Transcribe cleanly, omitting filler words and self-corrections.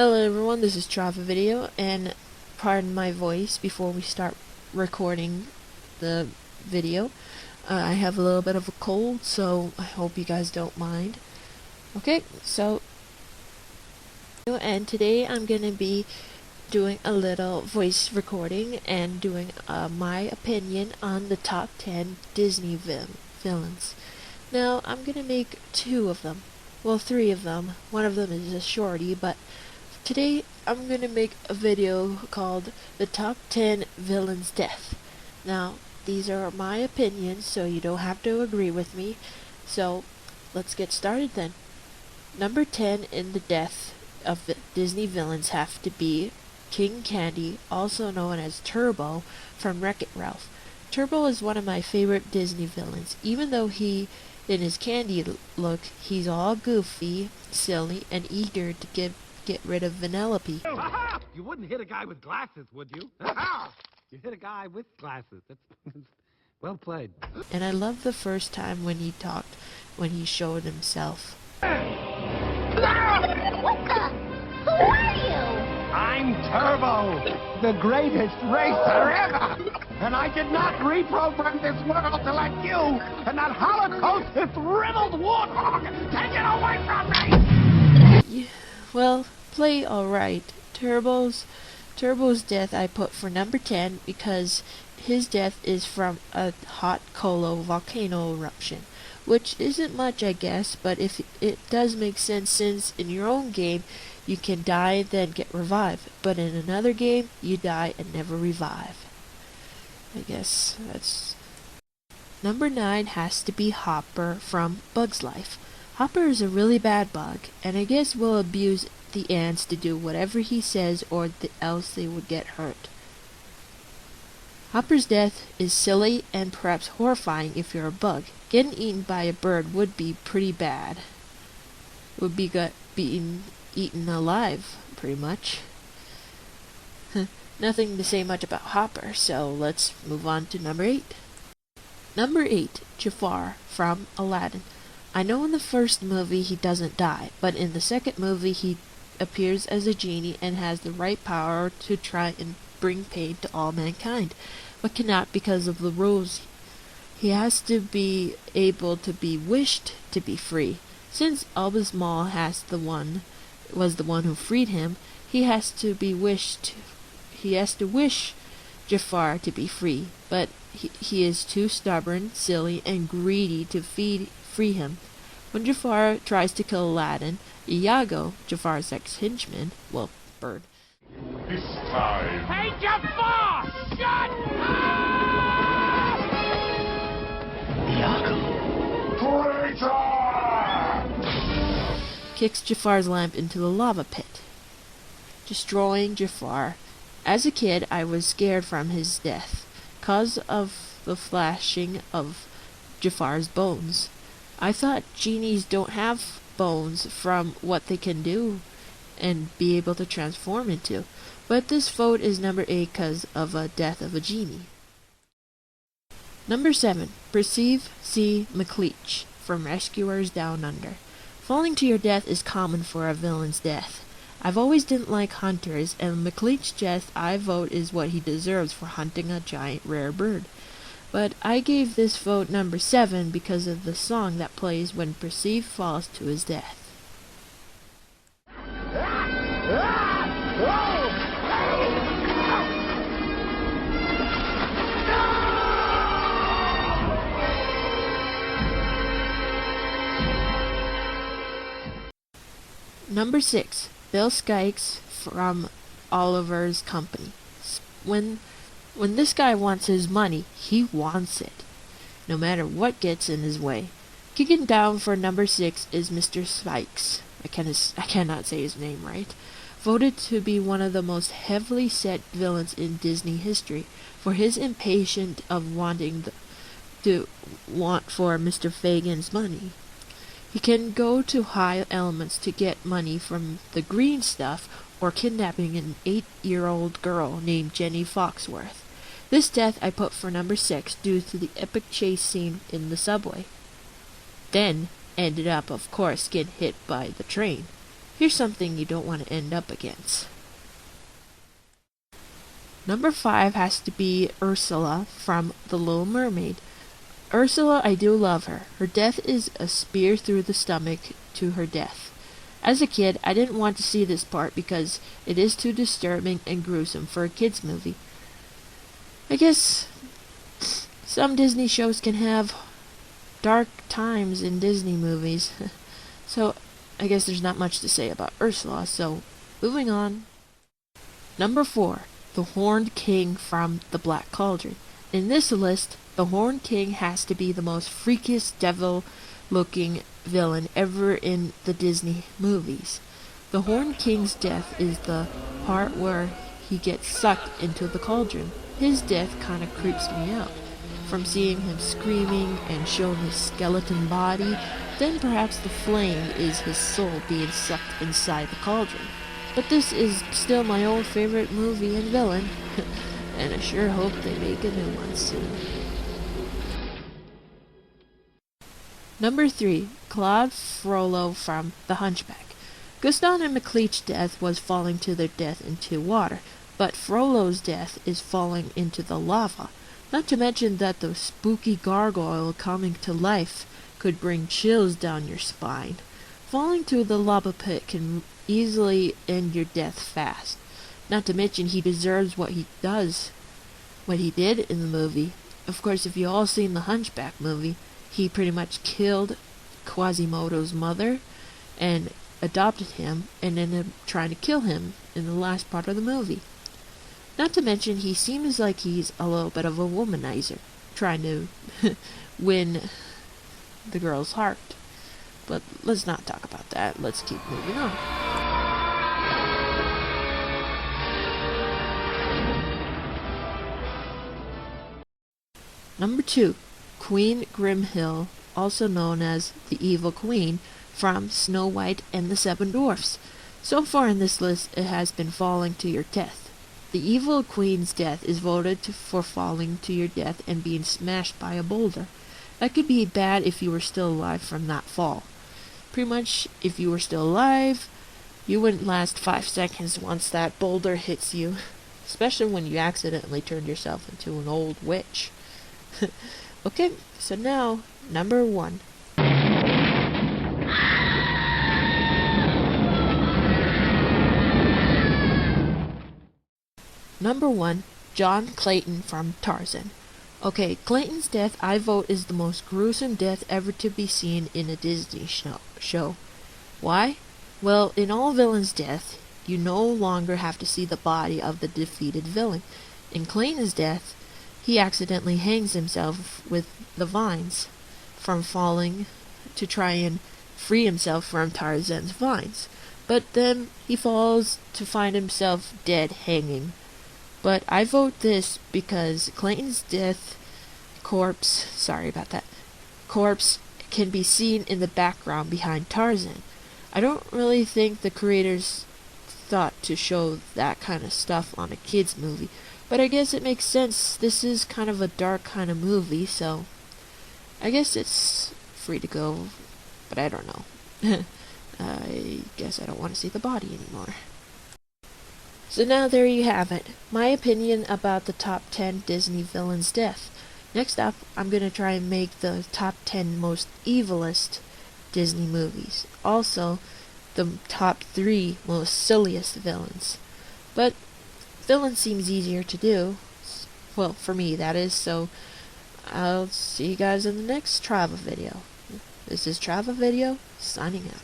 Hello everyone, this is Trava Video, and pardon my voice before we start recording the video. I have a little bit of a cold, so I hope you guys don't mind. Okay, and today I'm going to be doing a little voice recording and doing my opinion on the top 10 Disney villains. Now, I'm going to make two of them. Well, three of them. One of them is a shorty, but today I'm going to make a video called The Top 10 Villains' Death. Now, these are my opinions, so you don't have to agree with me. So, let's get started then. Number 10 in the death of Disney villains have to be King Candy, also known as Turbo, from Wreck-It Ralph. Turbo is one of my favorite Disney villains, even though in his candy look, he's all goofy, silly, and eager to get rid of Vanellope. You wouldn't hit a guy with glasses, would you? You hit a guy with glasses. That's well played. And I love the first time when he talked, when he showed himself. What the? Who are you? I'm Turbo, the greatest racer ever! And I did not reprogram this world to let you and that Holocaust riddled warthog take it away from me! Yeah, well, play alright. Turbo's death I put for number 10 because his death is from a hot Colo volcano eruption, which isn't much, I guess, but if it does make sense, since in your own game you can die then get revived, but in another game you die and never revive. I guess that's... Number 9 has to be Hopper from Bug's Life. Hopper is a really bad bug, and I guess will abuse the ants to do whatever he says or else they would get hurt. Hopper's death is silly and perhaps horrifying if you're a bug. Getting eaten by a bird would be pretty bad. It would be being eaten alive, pretty much. Nothing to say much about Hopper, so let's move on to number 8. Number 8, Jafar from Aladdin. I know in the first movie he doesn't die, but in the second movie he appears as a genie and has the right power to try and bring pain to all mankind, but cannot because of the rules. He has to be able to be wished to be free. Since Albus Maul was the one who freed him, he has to wish Jafar to be free, but he is too stubborn, silly, and greedy to free him. When Jafar tries to kill Aladdin, Iago, Jafar's ex-henchman, well, bird. This time. Hey, Jafar! Shut up! Traitor! Kicks Jafar's lamp into the lava pit, destroying Jafar. As a kid, I was scared from his death, cause of the flashing of Jafar's bones. I thought genies don't have bones from what they can do and be able to transform into, but this vote is number 8 cause of a death of a genie. Number 7, Perceive C. McLeach from Rescuers Down Under. Falling to your death is common for a villain's death. I've always didn't like hunters, and McLeach's death I vote is what he deserves for hunting a giant rare bird. But I gave this vote number 7 because of the song that plays when Perceive falls to his death. Number 6, Bill Skikes from Oliver's Company. When this guy wants his money, he wants it, no matter what gets in his way. Kicking down for number 6 is Mr. Spikes. I cannot say his name right. Voted to be one of the most heavily set villains in Disney history for his impatience of wanting for Mr. Fagin's money. He can go to high elements to get money from the green stuff or kidnapping an 8-year-old girl named Jenny Foxworth. This death I put for number 6 due to the epic chase scene in the subway. Then ended up, of course, getting hit by the train. Here's something you don't want to end up against. Number 5 has to be Ursula from The Little Mermaid. Ursula, I do love her. Her death is a spear through the stomach to her death. As a kid, I didn't want to see this part because it is too disturbing and gruesome for a kid's movie. I guess some Disney shows can have dark times in Disney movies. So, I guess there's not much to say about Ursula, so moving on. Number 4, the Horned King from The Black Cauldron. In this list, the Horned King has to be the most freakiest devil-looking villain ever in the Disney movies. The Horned King's death is the part where he gets sucked into the cauldron. His death kind of creeps me out. From seeing him screaming and showing his skeleton body, then perhaps the flame is his soul being sucked inside the cauldron. But this is still my old favorite movie and villain, and I sure hope they make a new one soon. Number 3, Claude Frollo from The Hunchback. Gaston and Macleech's death was falling to their death into water, but Frollo's death is falling into the lava. Not to mention that the spooky gargoyle coming to life could bring chills down your spine. Falling to the lava pit can easily end your death fast. Not to mention he deserves what he did in the movie. Of course, if you all seen the Hunchback movie, he pretty much killed Quasimodo's mother and adopted him and ended up trying to kill him in the last part of the movie. Not to mention he seems like he's a little bit of a womanizer, trying to win the girl's heart. But let's not talk about that. Let's keep moving on. Number 2, Queen Grimhild, also known as the Evil Queen, from Snow White and the Seven Dwarfs. So far in this list, it has been falling to your death. The Evil Queen's death is voted for falling to your death and being smashed by a boulder. That could be bad if you were still alive from that fall. Pretty much, if you were still alive, you wouldn't last 5 seconds once that boulder hits you. Especially when you accidentally turned yourself into an old witch. Okay, so now, number 1. Number 1, John Clayton from Tarzan. Okay, Clayton's death I vote is the most gruesome death ever to be seen in a Disney show. Why? Well, in all villains' death, you no longer have to see the body of the defeated villain. In Clayton's death, he accidentally hangs himself with the vines from falling to try and free himself from Tarzan's vines. But then he falls to find himself dead hanging. But I vote this because Clayton's corpse can be seen in the background behind Tarzan. I don't really think the creators thought to show that kind of stuff on a kid's movie, but I guess it makes sense. This is kind of a dark kind of movie, so I guess it's free to go, but I don't know. I guess I don't want to see the body anymore. So now there you have it, my opinion about the top 10 Disney villains' death. Next up, I'm going to try and make the top 10 most evilest Disney movies. Also, the top 3 most silliest villains. But villain seems easier to do. Well, for me that is, so I'll see you guys in the next travel video. This is Travel Video, signing out.